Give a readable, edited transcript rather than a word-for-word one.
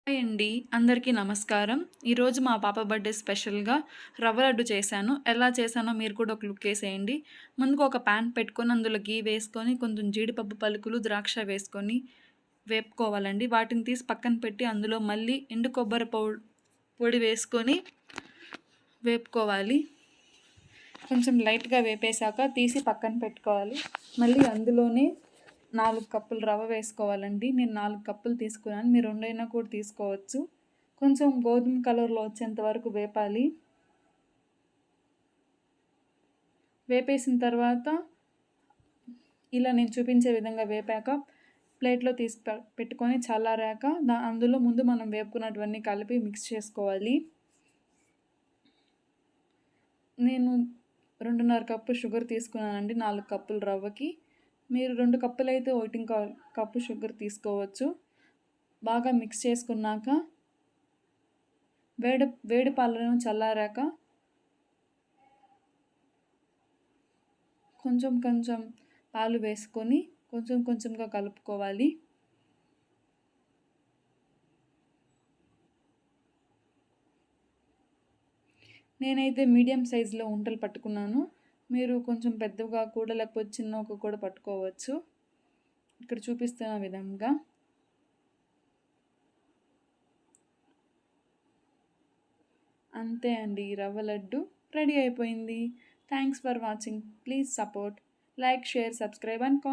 Hi అండి. అందరికీ నమస్కారం. ఈరోజు మా పాప బర్త్‌డే స్పెషల్‌గా రవ్వ లడ్డు చేశాను. ఎలా చేశానో మీరు కూడా ఒక లుక్కేసేయండి. ముందుగా ఒక పాన్ పెట్టుకొని అందులో ఘీ వేసుకొని, కొంచెం జీడిపప్పు పలుకులు, ద్రాక్ష వేసుకొని వేపుకోవాలండి. వాటిని తీసి పక్కన పెట్టి అందులో మళ్ళీ ఎండు కొబ్బరి పొడి వేసుకొని వేపుకోవాలి. కొంచెం లైట్‌గా వేపేశాక తీసి పక్కన పెట్టుకోవాలి. మళ్ళీ అందులోనే 4 కప్పులు రవ్వ వేసుకోవాలండి. నేను 4 కప్పులు తీసుకున్నాను. మీరు 2 అయినా కూడా తీసుకోవచ్చు. కొంచెం గోధుమ కలర్‌లో వచ్చేంత వరకు వేపాలి. వేపేసిన తర్వాత ఇలా నేను చూపించే విధంగా వేపాక ప్లేట్‌లో తీసి పెట్టుకొని చల్లారాక అందులో ముందు మనం వేపుకున్నటువన్నీ కలిపి మిక్స్ చేసుకోవాలి. నేను 2.5 కప్పు షుగర్ తీసుకున్నానండి 4 కప్పుల రవ్వకి. మీరు 2 కప్పులైతే 1 కప్పు షుగర్ తీసుకోవచ్చు. బాగా మిక్స్ చేసుకున్నాక వేడి పాలను చల్లారాక కొంచెం కొంచెం పాలు వేసుకొని కొంచెం కొంచెంగా కలుపుకోవాలి. నేనైతే మీడియం సైజులో ఉండలు పట్టుకున్నాను. మీరు కొంచెం పెద్దగా కూడా లేకపోతే చిన్నగా కూడా పట్టుకోవచ్చు. ఇక్కడ చూపిస్తున్న విధంగా. అంతే అండి, రవ్వ లడ్డు రెడీ అయిపోయింది. Thanks for watching. Please support, like, share, subscribe and comment.